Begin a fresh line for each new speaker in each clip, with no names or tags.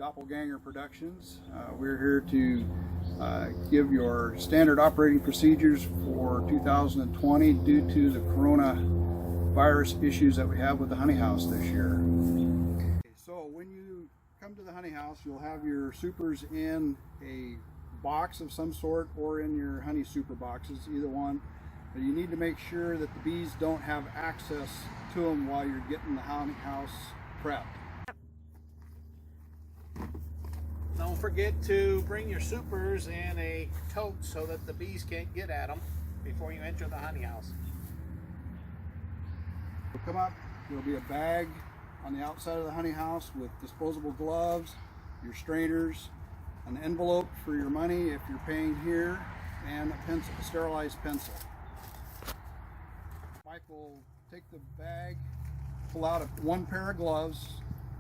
Doppelganger Productions. We're here to give your standard operating procedures for 2020 due to the coronavirus issues that we have with the honey house this year. So when you come to the honey house, you'll have your supers in a box of some sort or in your honey super boxes, either one. But you need to make sure that the bees don't have access to them while you're getting the honey house prepped.
Don't forget to bring your supers in a tote so that the bees can't get at them before you enter the honey house.
You'll come up, there'll be a bag on the outside of the honey house with disposable gloves, your strainers, an envelope for your money if you're paying here, and a pencil, a sterilized pencil. Mike will take the bag, pull out one pair of gloves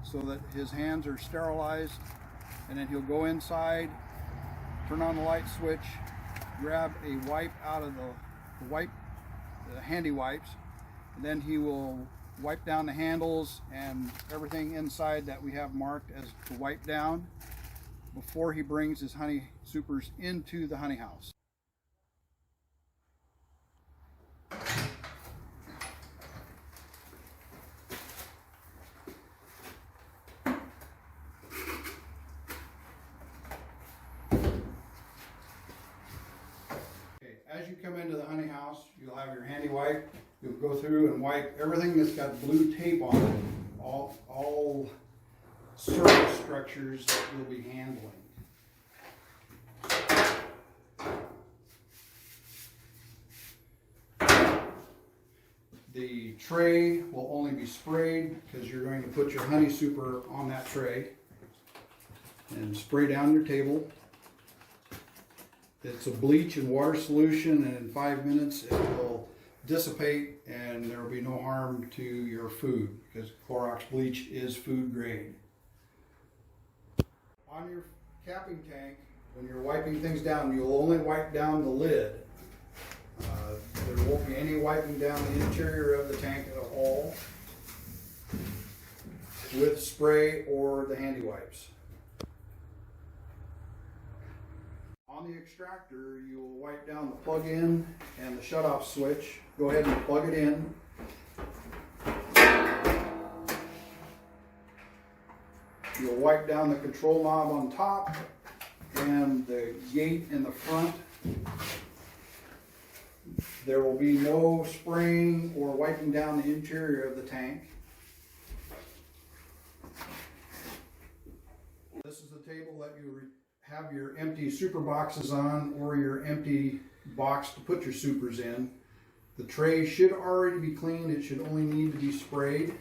so that his hands are sterilized, and then he'll go inside, turn on the light switch, grab a wipe out of the handy wipes, and then he will wipe down the handles and everything inside that we have marked as to wipe down before he brings his honey supers into the honey house. As you come into the honey house, you'll have your handy wipe. You'll go through and wipe everything that's got blue tape on it, all surface structures that you'll be handling. The tray will only be sprayed because you're going to put your honey super on that tray and spray down your table. It's a bleach and water solution, and in 5 minutes it will dissipate and there will be no harm to your food because Clorox bleach is food grade. On your capping tank, when you're wiping things down, you'll only wipe down the lid. There won't be any wiping down the interior of the tank at all with spray or the handy wipes. On the extractor, you will wipe down the plug-in and the shut-off switch. Go ahead and plug it in. You'll wipe down the control knob on top and the gate in the front. There will be no spraying or wiping down the interior of the tank. This is the table that you have your empty super boxes on, or your empty box to put your supers in. The tray should already be cleaned. It should only need to be sprayed.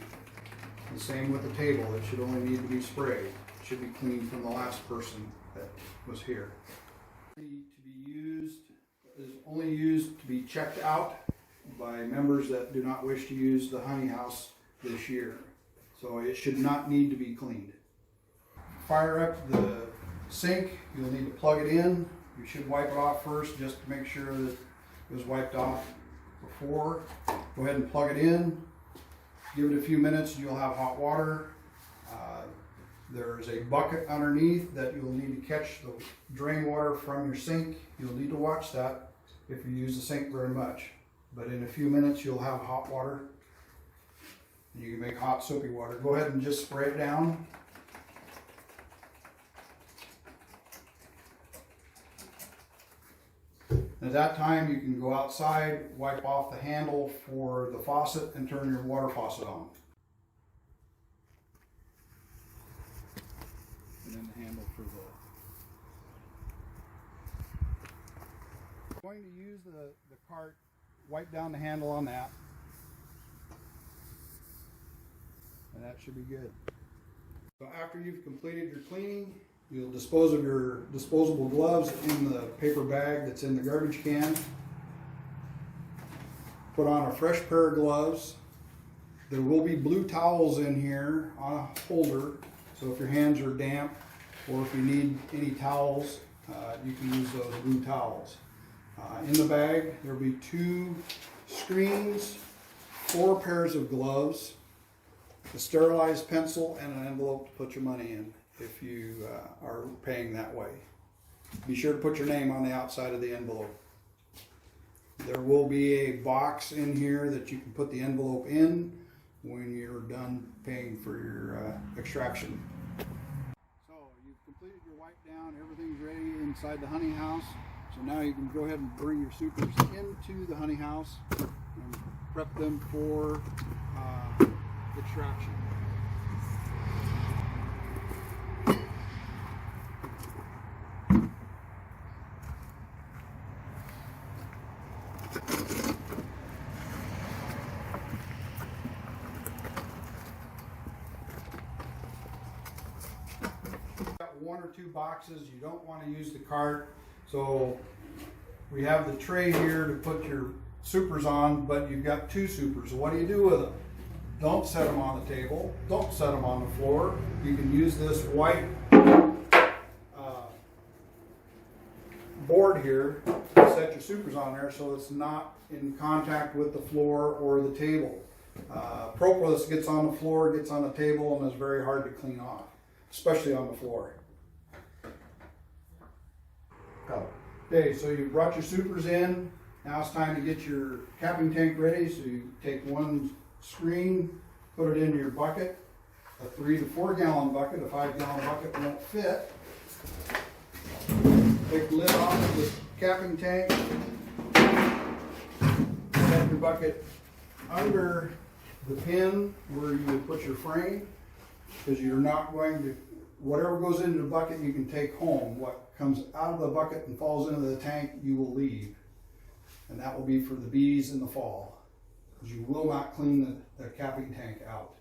The same with the table. It should only need to be sprayed. It should be cleaned from the last person that was here. Is only used to be checked out by members that do not wish to use the honey house this year. So it should not need to be cleaned. Fire up the sink, you'll need to plug it in. You should wipe it off first just to make sure that it was wiped off before. Go ahead and plug it in. Give it a few minutes and you'll have hot water. There's a bucket underneath that you'll need to catch the drain water from your sink. You'll need to watch that if you use the sink very much. But in a few minutes you'll have hot water. And you can make hot soapy water. Go ahead and just spray it down. At that time, you can go outside, wipe off the handle for the faucet, and turn your water faucet on. And then the handle for the... I'm going to use the cart, wipe down the handle on that. And that should be good. So after you've completed your cleaning, you'll dispose of your disposable gloves in the paper bag that's in the garbage can. Put on a fresh pair of gloves. There will be blue towels in here on a holder, so if your hands are damp or if you need any towels, you can use those blue towels. In the bag, there will be 2 screens, 4 pairs of gloves, a sterilized pencil, and an envelope to put your money in. if you are paying that way. Be sure to put your name on the outside of the envelope. There will be a box in here that you can put the envelope in when you're done paying for your extraction. So you've completed your wipe down, everything's ready inside the honey house. So now you can go ahead and bring your supers into the honey house and prep them for extraction. One or two boxes, you don't want to use the cart, so we have the tray here to put your supers on, but you've got two supers. So what do you do with them? Don't set them on the table, don't set them on the floor. You can use this white board here to set your supers on there so it's not in contact with the floor or the table. Propolis gets on the floor, gets on the table, and is very hard to clean off, especially on the floor. Okay, so you brought your supers in. Now it's time to get your capping tank ready. So you take one screen, put it into your bucket. A 3 to 4 gallon bucket, a 5 gallon bucket won't fit. Take the lid off of the capping tank. Set your bucket under the pin where you would put your frame, because you're not going to, whatever goes into the bucket you can take home. What comes out of the bucket and falls into the tank, you will leave. And that will be for the bees in the fall, because you will not clean the capping tank out.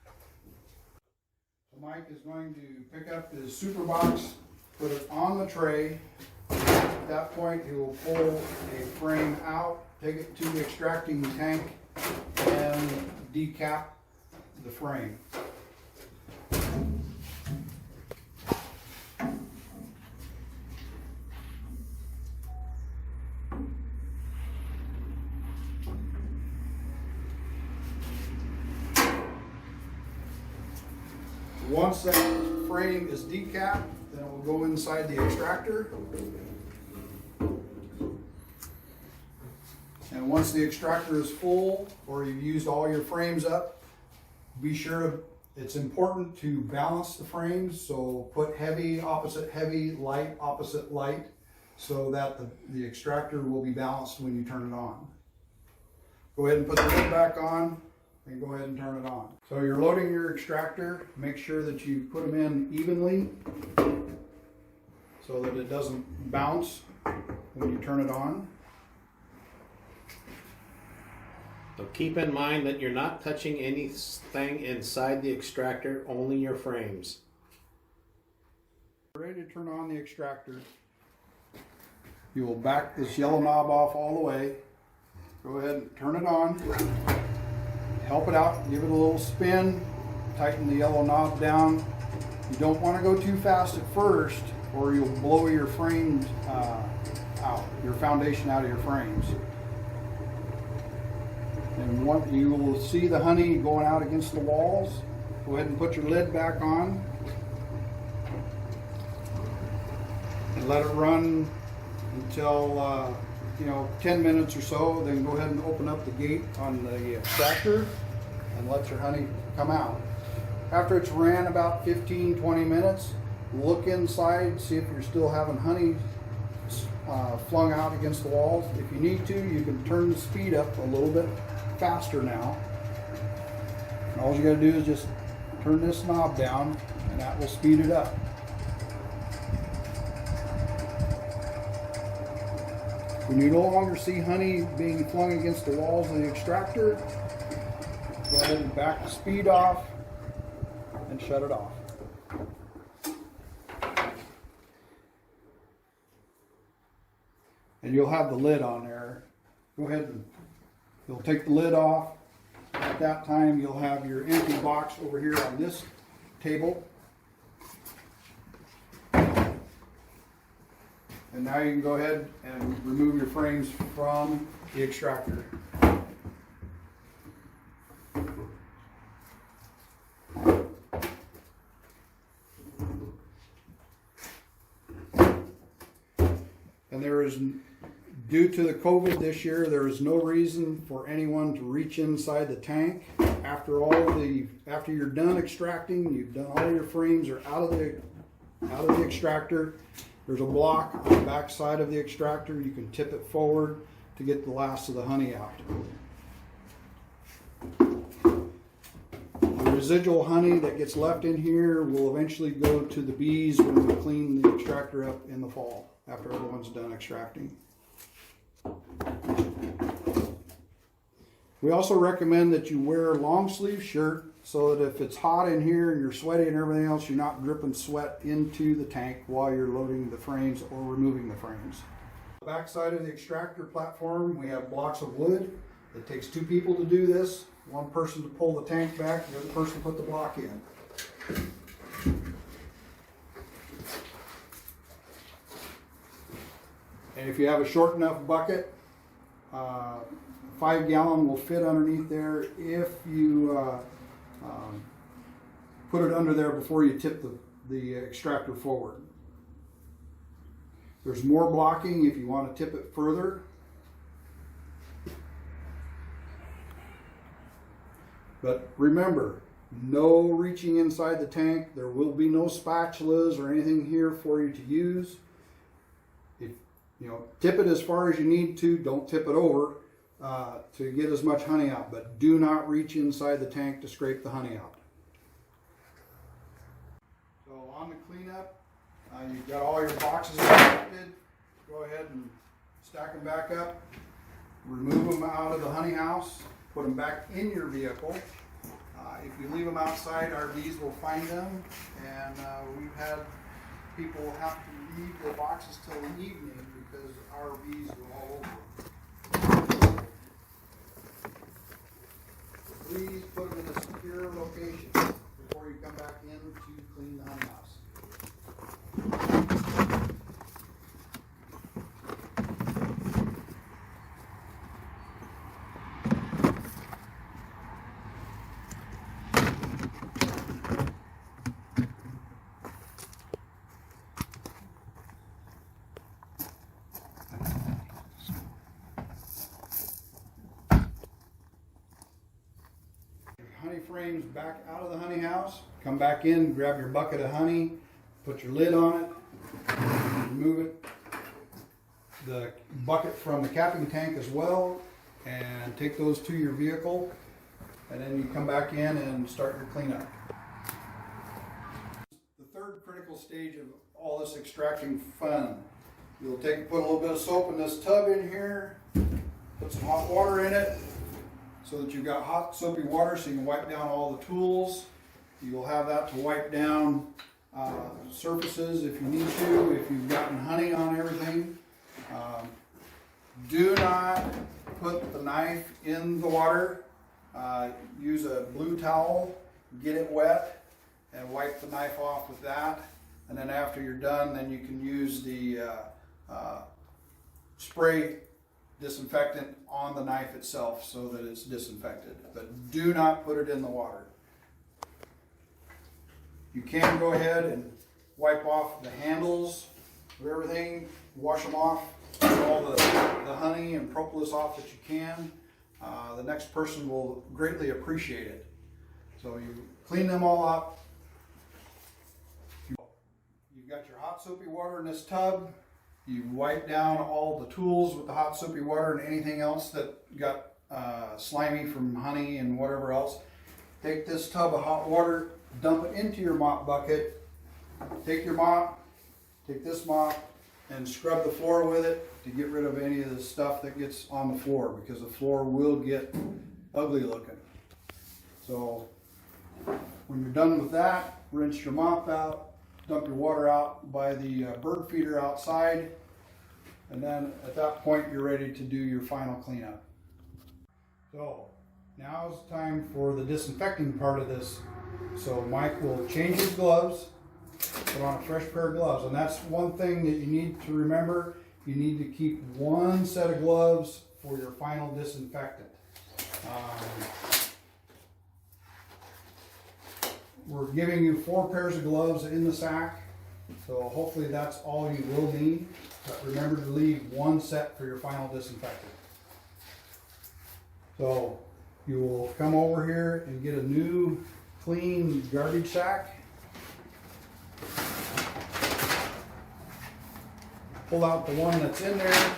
So Mike is going to pick up his super box, put it on the tray. At that point, he will pull a frame out, take it to the extracting tank, and decap the frame. Once that frame is decapped, then it will go inside the extractor. And once the extractor is full, or you've used all your frames up, be sure it's important to balance the frames. So put heavy opposite heavy, light opposite light, so that the extractor will be balanced when you turn it on. Go ahead and put the lid back on, and go ahead and turn it on. So you're loading your extractor. Make sure that you put them in evenly so that it doesn't bounce when you turn it on.
So keep in mind that you're not touching anything inside the extractor, only your frames.
Ready to turn on the extractor. You will back this yellow knob off all the way. Go ahead and turn it on. Help it out, give it a little spin, tighten the yellow knob down. You don't want to go too fast at first, or you'll blow your frames out, your foundation out of your frames. And you will see the honey going out against the walls. Go ahead and put your lid back on and let it run until 10 minutes or so. Then go ahead and open up the gate on the extractor and let your honey come out. After it's ran about 15-20 minutes, look inside, see if you're still having honey flung out against the walls. If you need to, you can turn the speed up a little bit faster now. And all you got to do is just turn this knob down, and that will speed it up. When you no longer see honey being flung against the walls of the extractor, go ahead and back the speed off and shut it off. And you'll have the lid on there. Go ahead and you'll take the lid off. At that time, you'll have your empty box over here on this table. And now you can go ahead and remove your frames from the extractor. And due to the COVID this year, there is no reason for anyone to reach inside the tank. After you're done extracting, you've done all your frames are out of the extractor. There's a block on the back side of the extractor. You can tip it forward to get the last of the honey out. The residual honey that gets left in here will eventually go to the bees when we clean the extractor up in the fall after everyone's done extracting. We also recommend that you wear a long sleeve shirt so that if it's hot in here and you're sweaty and everything else, you're not dripping sweat into the tank while you're loading the frames or removing the frames. The back side of the extractor platform, we have blocks of wood. It takes 2 people to do this. One person to pull the tank back, the other person to put the block in. And if you have a short enough bucket, 5-gallon will fit underneath there if you put it under there before you tip the extractor forward. There's more blocking if you want to tip it further. But remember, no reaching inside the tank. There will be no spatulas or anything here for you to use. Tip it as far as you need to. Don't tip it over to get as much honey out. But do not reach inside the tank to scrape the honey out. So on the cleanup, you've got all your boxes extracted. Go ahead and stack them back up. Remove them out of the honey house. Put them back in your vehicle. If you leave them outside, our bees will find them, and we've had people have to leave their boxes till the evening because our bees are all over them. So please put them in a secure location before you come back in to clean the honey house. Honey frames back out of the honey house. Come back in, grab your bucket of honey, put your lid on it, remove it, the bucket from the capping tank as well, and take those to your vehicle, and then you come back in and start your cleanup. The third critical stage of all this extracting fun. You'll put a little bit of soap in this tub in here, put some hot water in it, so that you've got hot soapy water so you can wipe down all the tools. You'll have that to wipe down surfaces if you need to, if you've gotten honey on everything. Do not put the knife in the water. Use a blue towel, get it wet, and wipe the knife off with that. And then after you're done, then you can use the spray disinfectant on the knife itself so that it's disinfected, but do not put it in the water. You can go ahead and wipe off the handles of everything, wash them off, get all the honey and propolis off that you can. The next person will greatly appreciate it. So you clean them all up. You've got your hot soapy water in this tub. You wipe down all the tools with the hot soapy water and anything else that got slimy from honey and whatever else. Take this tub of hot water, dump it into your mop bucket. Take your mop, take this mop, and scrub the floor with it to get rid of any of the stuff that gets on the floor, because the floor will get ugly looking. So when you're done with that, rinse your mop out. Dump your water out by the bird feeder outside, and then at that point you're ready to do your final cleanup. So now is the time for the disinfecting part of this. So Mike will change his gloves, put on a fresh pair of gloves, and that's one thing that you need to remember. You need to keep one set of gloves for your final disinfectant. We're giving you 4 pairs of gloves in the sack. So hopefully that's all you will need, but remember to leave one set for your final disinfectant. So you will come over here and get a new clean garbage sack. Pull out the one that's in there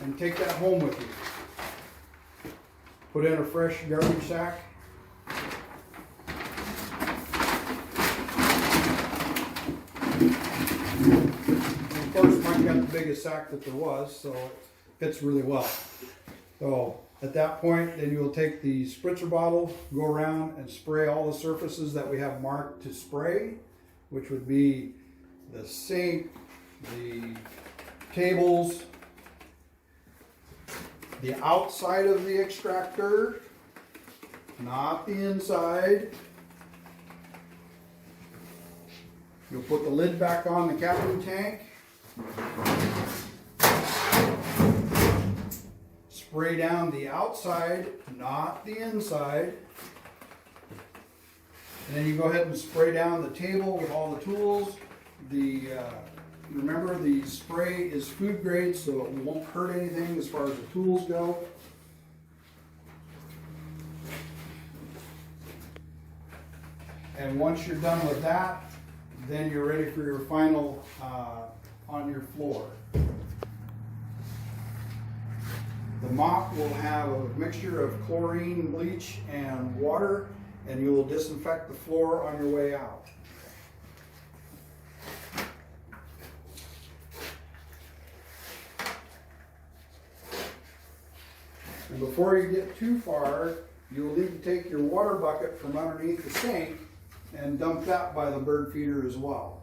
and take that home with you. Put in a fresh garbage sack. Of course, Mike got the biggest sack that there was, so it fits really well. So at that point, then you'll take the spritzer bottle, go around and spray all the surfaces that we have marked to spray, which would be the sink, the tables, the outside of the extractor, not the inside. You'll put the lid back on the capping tank. Spray down the outside, not the inside. And then you go ahead and spray down the table with all the tools. Remember, the spray is food grade, so it won't hurt anything as far as the tools go. And once you're done with that, then you're ready for your final on your floor. The mop will have a mixture of chlorine, bleach, and water, and you will disinfect the floor on your way out. And before you get too far, you'll need to take your water bucket from underneath the sink and dump that by the bird feeder as well.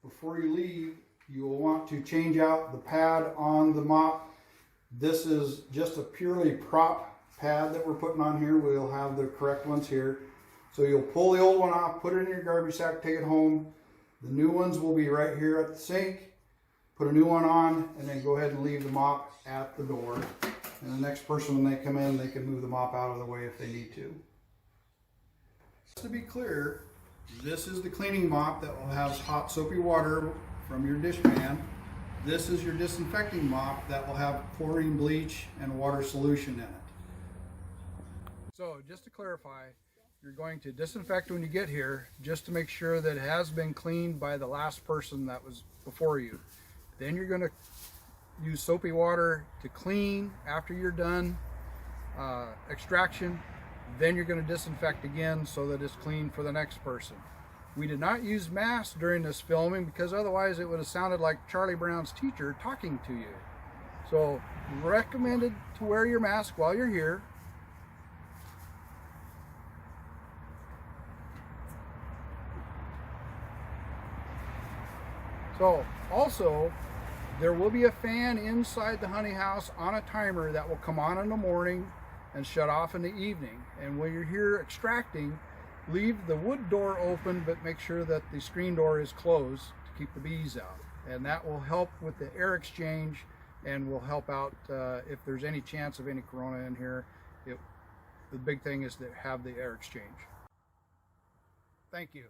Before you leave, you will want to change out the pad on the mop. This is just a purely prop pad that we're putting on here. We'll have the correct ones here. So you'll pull the old one off, put it in your garbage sack, take it home. The new ones will be right here at the sink. Put a new one on, and then go ahead and leave the mop at the door. And the next person, when they come in, they can move the mop out of the way if they need to. Just to be clear, this is the cleaning mop that will have hot soapy water from your dishpan. This is your disinfecting mop that will have chlorine, bleach, and water solution in it. So just to clarify, you're going to disinfect when you get here, just to make sure that it has been cleaned by the last person that was before you. Then you're going to use soapy water to clean after you're done extraction. Then you're going to disinfect again so that it's clean for the next person. We did not use masks during this filming because otherwise it would have sounded like Charlie Brown's teacher talking to you. So recommended to wear your mask while you're here. So also, there will be a fan inside the honey house on a timer that will come on in the morning and shut off in the evening. And when you're here extracting, leave the wood door open, but make sure that the screen door is closed to keep the bees out. And that will help with the air exchange and will help out if there's any chance of any corona in here. The big thing is to have the air exchange. Thank you.